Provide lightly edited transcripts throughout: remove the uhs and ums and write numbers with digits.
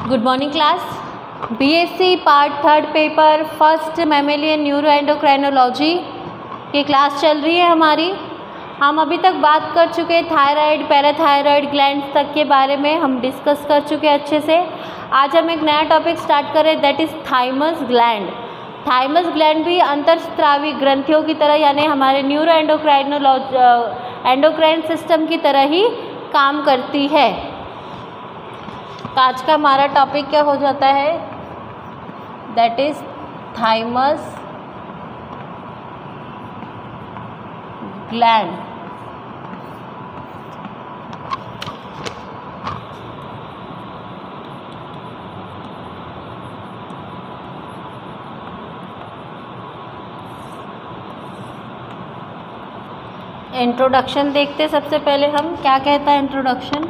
Good morning class. BSc part third paper first mammalian neuro endocrinology की class चल रही है हमारी। हम अभी तक बात कर चुके हैं थायराइड पैराथायराइड ग्लैंड्स तक के बारे में हम डिस्कस कर चुके हैं अच्छे से। आज हम एक नया टॉपिक स्टार्ट करें, that is thymus gland. Thymus gland भी अंतरस्रावी ग्रंथियों की तरह यानी हमारे न्यूरो एंडोक्राइन सिस्टम की तरह ही काम करती है। तो आज का हमारा टॉपिक क्या हो जाता है, that is thymus gland. Introduction देखते सबसे पहले हम क्या कहता है इंट्रोडक्शन।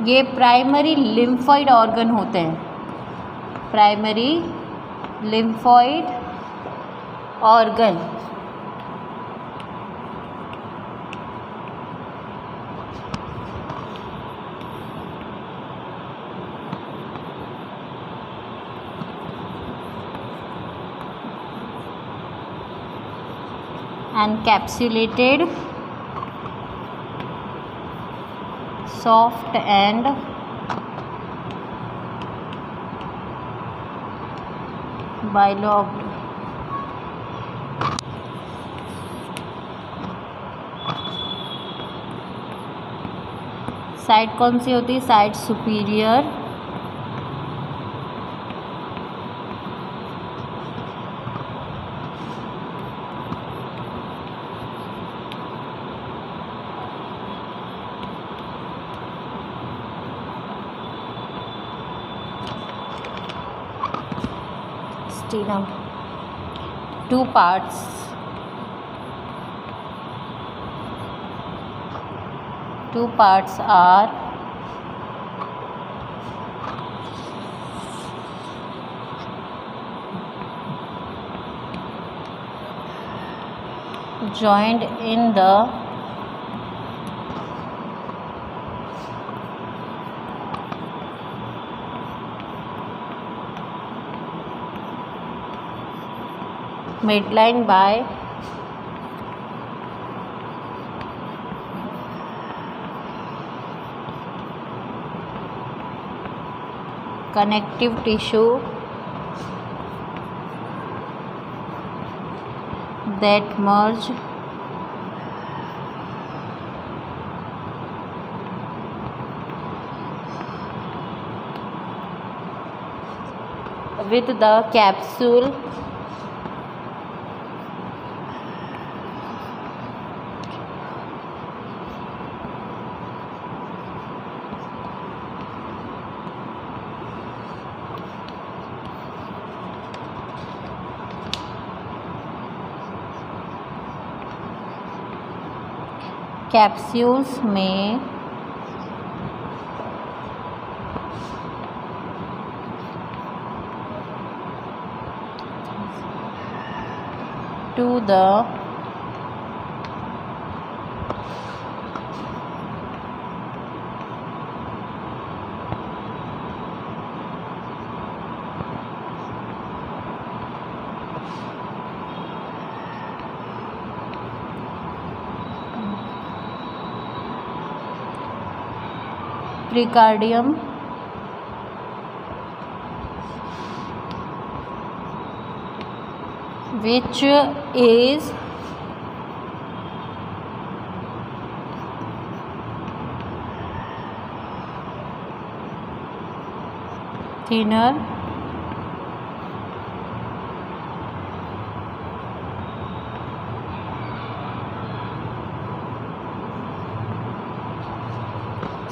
ये प्राइमरी लिम्फॉइड ऑर्गन होते हैं, primary lymphoid organ. Encapsulated soft and bilobed side कौन सी होती है, side superior sternum. Two parts. Two parts are joined in the midline by connective tissue that merge with the capsule capsules में to the pericardium which is thinner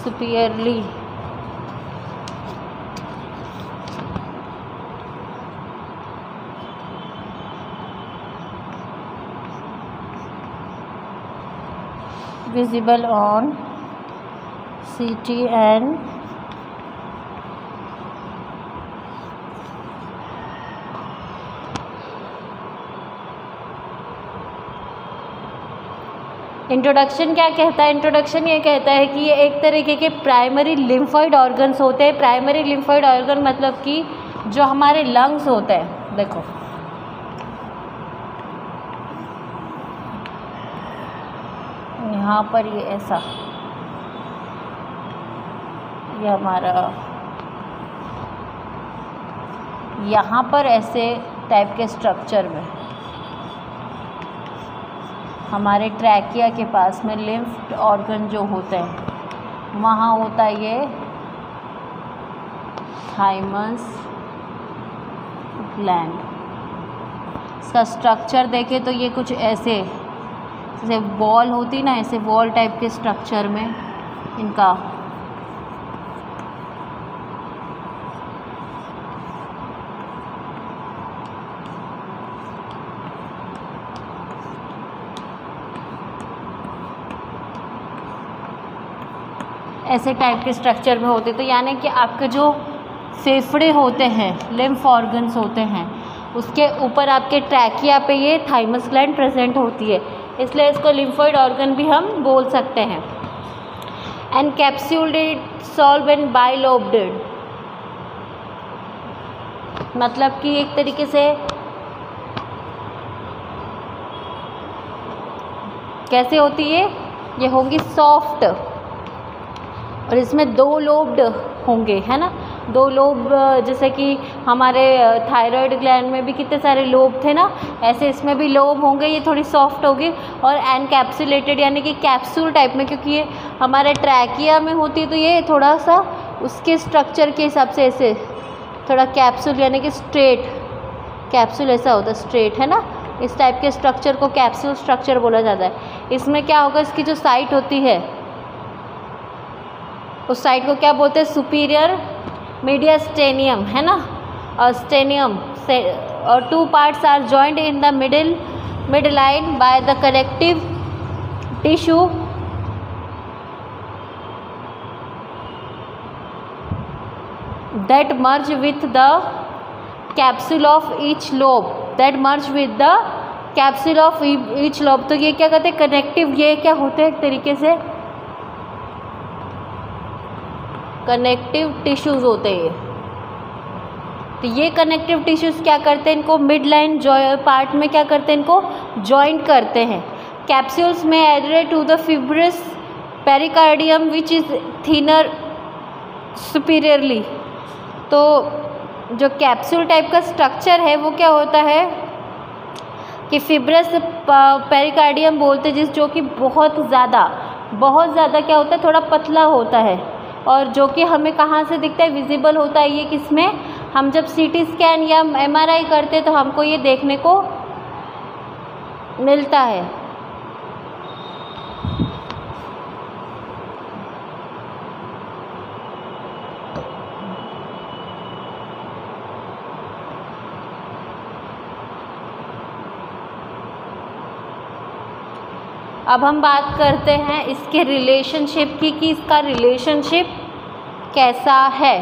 superiorly visible on CT and introduction क्या कहता है? Introduction ये कहता है कि ये एक तरीके के प्राइमरी लिम्फोइड ऑर्गन्स होते हैं। प्राइमरी लिम्फोइड ऑर्गन मतलब कि जो हमारे लंग्स होते हैं, देखो यहाँ पर ये ऐसा, ये हमारा यहाँ पर ऐसे टाइप के स्ट्रक्चर में हमारे ट्रैकिया के पास में लिम्फ ऑर्गन जो होते हैं वहाँ होता है ये थाइमस ग्लैंड। इसका स्ट्रक्चर देखें तो ये कुछ ऐसे जैसे वॉल होती ना, ऐसे वॉल टाइप के स्ट्रक्चर में इनका ऐसे टाइप के स्ट्रक्चर में होते। तो यानी कि आपके जो फेफड़े होते हैं, लिम्फ ऑर्गन्स होते हैं, उसके ऊपर आपके ट्रैकिया पे ये थाइमस ग्लैंड प्रेजेंट होती है, इसलिए इसको लिम्फोइड ऑर्गन भी हम बोल सकते हैं। एनकैप्सुलेटेड सॉल्व एंड बाइलोब्ड, मतलब कि एक तरीके से कैसे होती है, ये होंगी सॉफ्ट और इसमें 2 लोब्ड होंगे, है ना। 2 लोब, जैसे कि हमारे थायराइड ग्लैंड में भी कितने सारे लोब थे ना, ऐसे इसमें भी लोब होंगे। ये थोड़ी सॉफ्ट होगी और एनकैप्सुलेटेड यानी कि कैप्सूल टाइप में, क्योंकि ये हमारे ट्रैकिया में होती है तो ये थोड़ा सा उसके स्ट्रक्चर के हिसाब से ऐसे थोड़ा कैप्सूल यानी कि स्ट्रेट, कैप्सूल ऐसा होता है स्ट्रेट, है ना। इस टाइप के स्ट्रक्चर को कैप्सूल स्ट्रक्चर बोला जाता है। इसमें क्या होगा, इसकी जो साइट होती है उस साइड को क्या बोलते हैं, सुपीरियर मीडियास्टेनियम, है ना। और स्टेनियम से और 2 parts are joined in the mid line by the connective tissue that merge with the capsule of each lobe, that merge with the capsule of each lobe. तो ये क्या कहते हैं, कनेक्टिव, ये क्या होते हैं एक तरीके से कनेक्टिव टिश्यूज़ होते हैं। तो ये कनेक्टिव टिश्यूज़ क्या करते हैं, इनको मिड लाइन पार्ट में क्या करते हैं, इनको जॉइंट करते हैं। कैप्सूल्स में adhered to the fibrous pericardium which is thinner superiorly. तो जो कैप्सूल टाइप का स्ट्रक्चर है वो क्या होता है कि फिब्रस पेरिकार्डियम बोलते हैं, जो कि बहुत ज़्यादा क्या होता है, थोड़ा पतला होता है और जो कि हमें कहाँ से दिखता है, विजिबल होता है। ये किसमें, हम जब सीटी स्कैन या MRI करते हैं तो हमको ये देखने को मिलता है। अब हम बात करते हैं इसके रिलेशनशिप की कि इसका रिलेशनशिप कैसा है।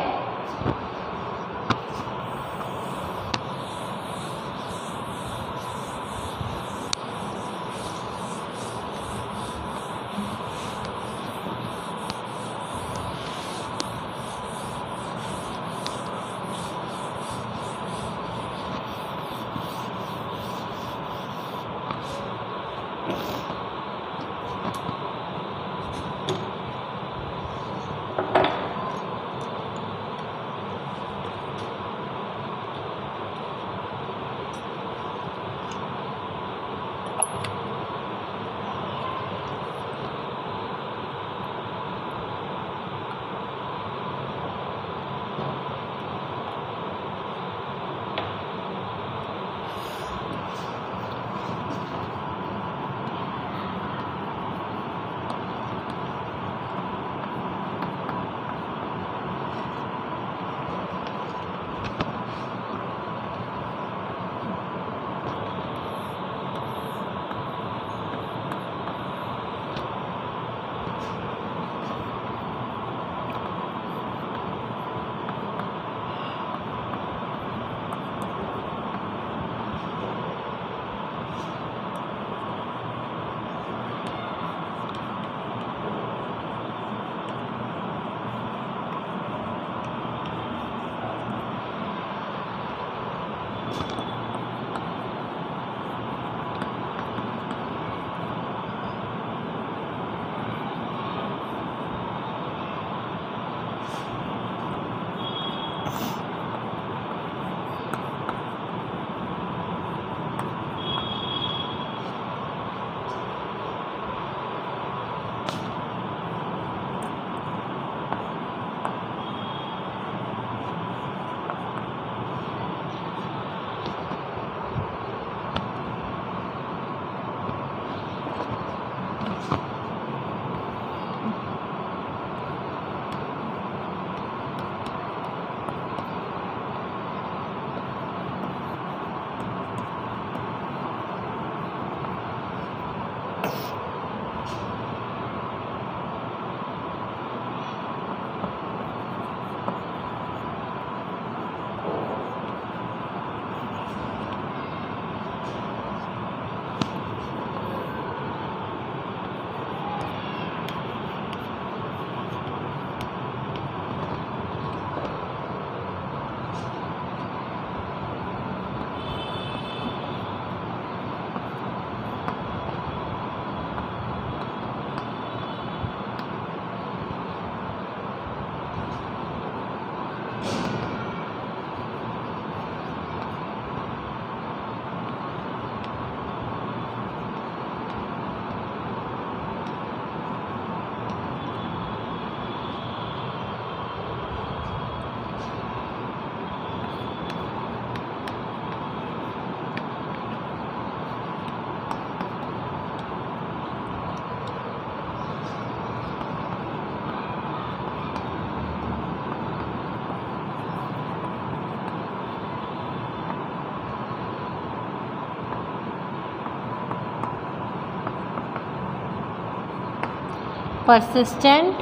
persistent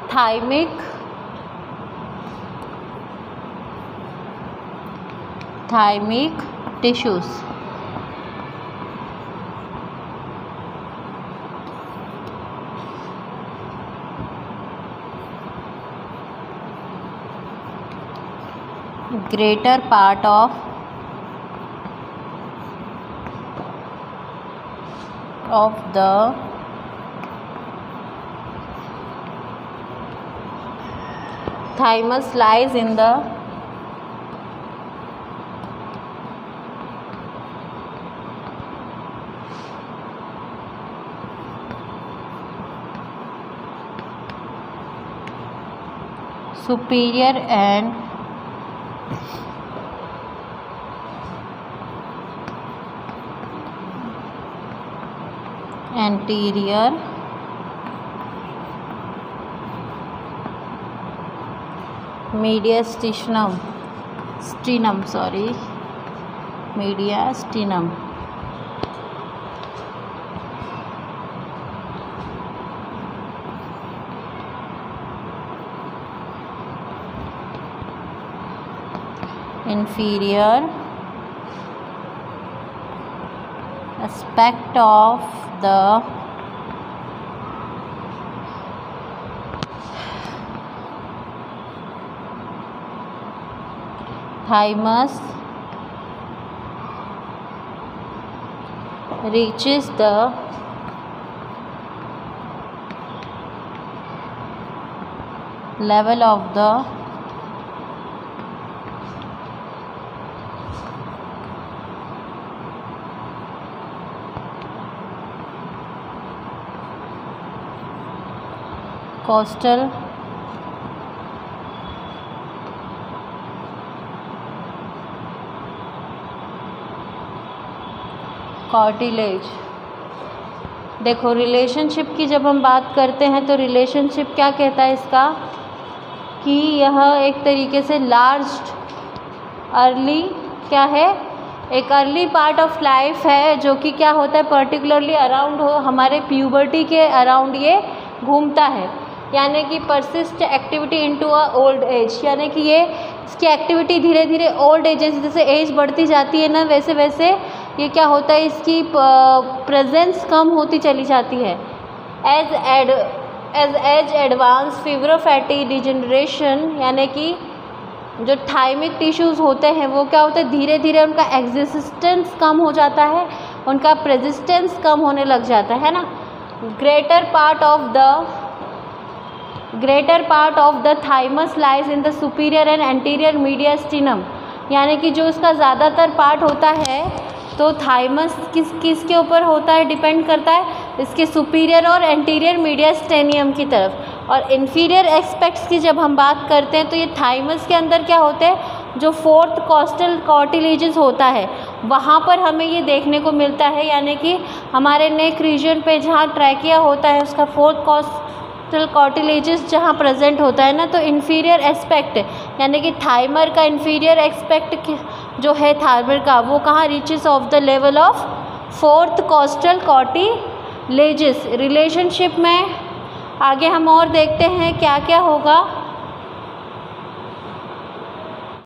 thymic tissues. Greater part of the thymus lies in the superior and anterior mediastinum. Inferior aspect of the thymus reaches the level of the costal cartilage. देखो रिलेशनशिप की जब हम बात करते हैं तो रिलेशनशिप क्या कहता है इसका कि यह एक तरीके से लार्ज अर्ली क्या है, एक अर्ली पार्ट ऑफ लाइफ है जो कि क्या होता है पर्टिकुलरली अराउंड हमारे प्यूबर्टी के अराउंड ये घूमता है, यानी कि persist activity into a old age, यानी कि ये इसकी एक्टिविटी धीरे धीरे ओल्ड एजेस जैसे एज बढ़ती जाती है ना वैसे वैसे ये क्या होता है इसकी प्रेजेंस कम होती चली जाती है। As advance fever fatty degeneration, यानी कि जो थाइमिक टिश्यूज़ होते हैं वो क्या होते हैं, धीरे धीरे उनका एग्जिस्टेंस कम हो जाता है, उनका प्रेजिस्टेंस कम होने लग जाता है ना। Greater part of the thymus lies in the superior and anterior mediastinum, यानी कि जो इसका ज़्यादातर पार्ट होता है, तो थाइमस किसके ऊपर होता है, डिपेंड करता है इसके सुपीरियर और एंटीरियर मीडियास्टेनियम की तरफ। और इन्फीरियर एस्पेक्ट्स की जब हम बात करते हैं तो ये थाइमस के अंदर क्या होते हैं, जो फोर्थ कॉस्टल कार्टिलेजेस होता है वहाँ पर हमें ये देखने को मिलता है, यानी कि हमारे नेक रीजन पे जहाँ ट्रैकिया होता है उसका फोर्थ कॉस्टल कार्टिलेजेस जहाँ प्रेजेंट होता है ना, तो इन्फीरियर एस्पेक्ट यानी कि थाइमर का इन्फीरियर एस्पेक्ट जो है थाइमर का, वो कहाँ reaches of the level of fourth costal cartilages. Relationship में आगे हम और देखते हैं क्या क्या होगा।